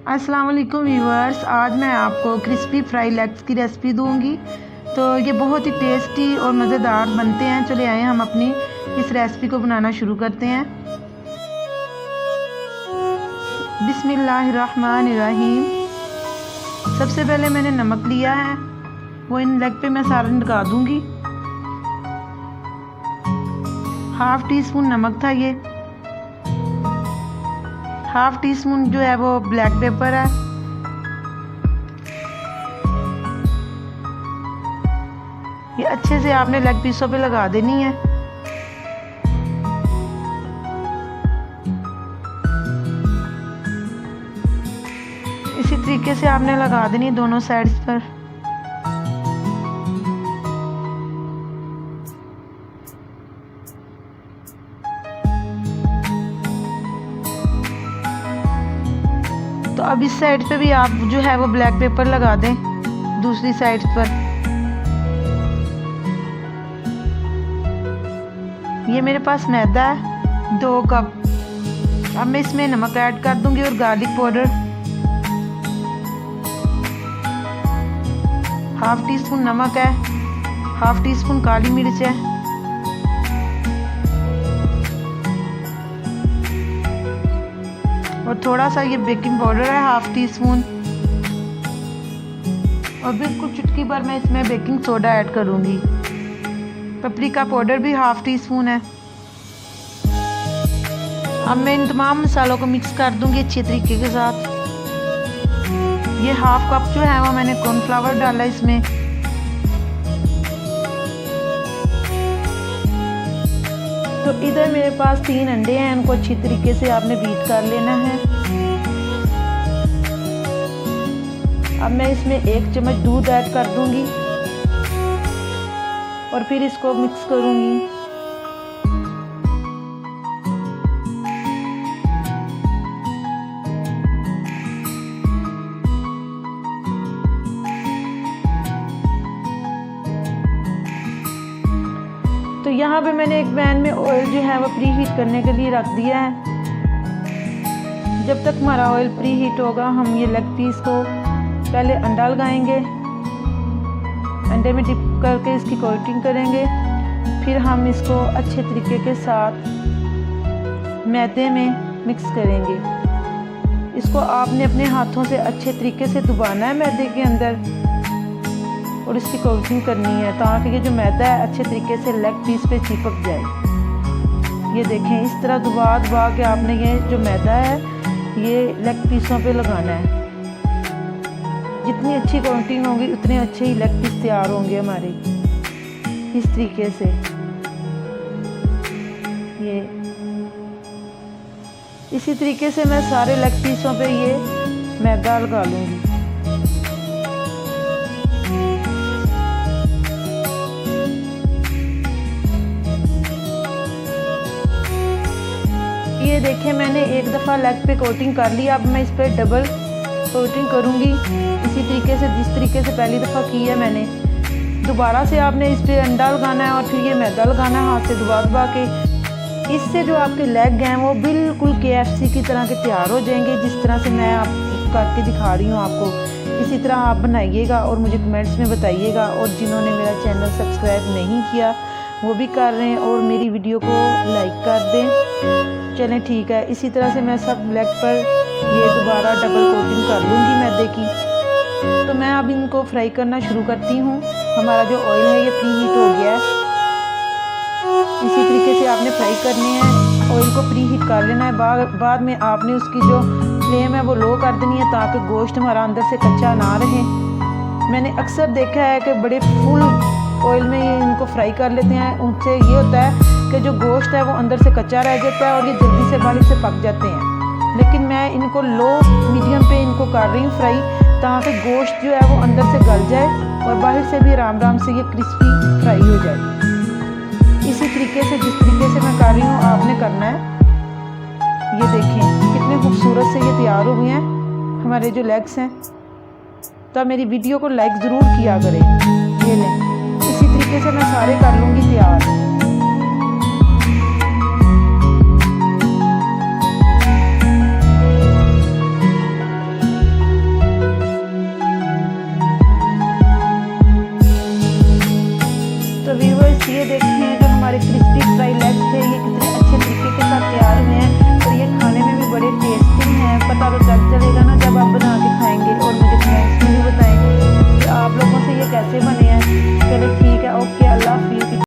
अस्सलाम वालेकुम व्यूअर्स, आज मैं आपको क्रिस्पी फ्राई लेग्स की रेसिपी दूंगी। तो ये बहुत ही टेस्टी और मज़ेदार बनते हैं। चले आए हम अपनी इस रेसिपी को बनाना शुरू करते हैं। बिस्मिल्लाहिर्रहमानिर्रहीम। सबसे पहले मैंने नमक लिया है, वो इन लेग पे मैं सारा लगा दूंगी। हाफ टी स्पून नमक था ये। हाफ टी स्पून जो है वो ब्लैक पेपर है। ये अच्छे से आपने लेग पीसों पे लगा देनी है। इसी तरीके से आपने लगा देनी है दोनों साइड्स पर। तो अब इस साइड पे भी आप जो है वो ब्लैक पेपर लगा दें दूसरी साइड पर। ये मेरे पास मैदा है 2 कप। अब मैं इसमें नमक ऐड कर दूंगी और garlic powder half tea spoon नमक है, हाफ टी स्पून काली मिर्च है, और थोड़ा सा ये बेकिंग पाउडर है हाफ टी स्पून, और बिल्कुल चुटकी भर मैं इसमें बेकिंग सोडा ऐड करूंगी। पपरिका पाउडर भी हाफ टी स्पून है। अब मैं इन तमाम मसालों को मिक्स कर दूंगी अच्छे तरीके के साथ। ये हाफ कप जो है वो मैंने कॉर्नफ्लावर डाला इसमें। तो इधर मेरे पास 3 अंडे हैं, इनको अच्छी तरीके से आपने बीट कर लेना है। अब मैं इसमें 1 चम्मच दूध ऐड कर दूंगी और फिर इसको मिक्स करूंगी। तो यहाँ पे मैंने एक पैन में ऑयल जो है वो प्री हीट करने के लिए रख दिया है। जब तक हमारा ऑयल प्री हीट होगा हम ये लेग पीस को पहले अंडा लगाएंगे, अंडे में डिप करके इसकी कोटिंग करेंगे। फिर हम इसको अच्छे तरीके के साथ मैदे में मिक्स करेंगे। इसको आपने अपने हाथों से अच्छे तरीके से दबाना है मैदे के अंदर और इसकी कोटिंग करनी है ताकि ये जो मैदा है अच्छे तरीके से लेग पीस पे चिपक जाए। ये देखें, इस तरह दबा के आपने ये जो मैदा है ये लेग पीसों पे लगाना है। जितनी अच्छी कोटिंग होगी उतने अच्छे ही लेग पीस तैयार होंगे हमारे। इस तरीके से ये इसी तरीके से मैं सारे लेग पीसों पे ये मैदा लगा लूँगी। ये देखिए, मैंने एक दफ़ा लेग पे कोटिंग कर ली। अब मैं इस पर डबल कोटिंग करूँगी इसी तरीके से जिस तरीके से पहली दफ़ा की है मैंने। दोबारा से आपने इस पर अंडा लगाना है और फिर ये मैदा लगाना है हाथ से दबा के। इससे जो आपके लेग हैं वो बिल्कुल KFC की तरह के तैयार हो जाएंगे, जिस तरह से मैं आप करके दिखा रही हूँ आपको। इसी तरह आप बनाइएगा और मुझे कमेंट्स में बताइएगा। और जिन्होंने मेरा चैनल सब्सक्राइब नहीं किया वो भी कर रहे हैं और मेरी वीडियो को लाइक कर दें। चलें ठीक है, इसी तरह से मैं सब लेग पर ये दोबारा डबल कोटिंग कर लूँगी मैदे की। तो मैं अब इनको फ्राई करना शुरू करती हूँ। हमारा जो ऑयल है ये प्री हीट हो गया है। इसी तरीके से आपने फ्राई करने हैं, ऑयल को प्री हीट कर लेना है। बाद में आपने उसकी जो फ्लेम है वो लो कर देनी है ताकि गोश्त हमारा अंदर से कच्चा ना रहे। मैंने अक्सर देखा है कि बड़े फुल ऑयल में ये इनको फ्राई कर लेते हैं। उनसे ये होता है कि जो गोश्त है वो अंदर से कच्चा रह जाता है और ये जल्दी से बाहर से पक जाते हैं। लेकिन मैं इनको लो मीडियम पे इनको कर रही हूँ फ्राई ताकि गोश्त जो है वो अंदर से गल जाए और बाहर से भी आराम से ये क्रिस्पी फ्राई हो जाए। इसी तरीके से जिस तरीके से मैं कर रही हूँ आपने करना है। ये देखें कितने खूबसूरत से ये तैयार हो गए हैं हमारे जो लेग्स हैं। तो मेरी वीडियो को लाइक ज़रूर किया करें। ये लें, इसी तरीके से मैं सारे कर लूँगी तैयार।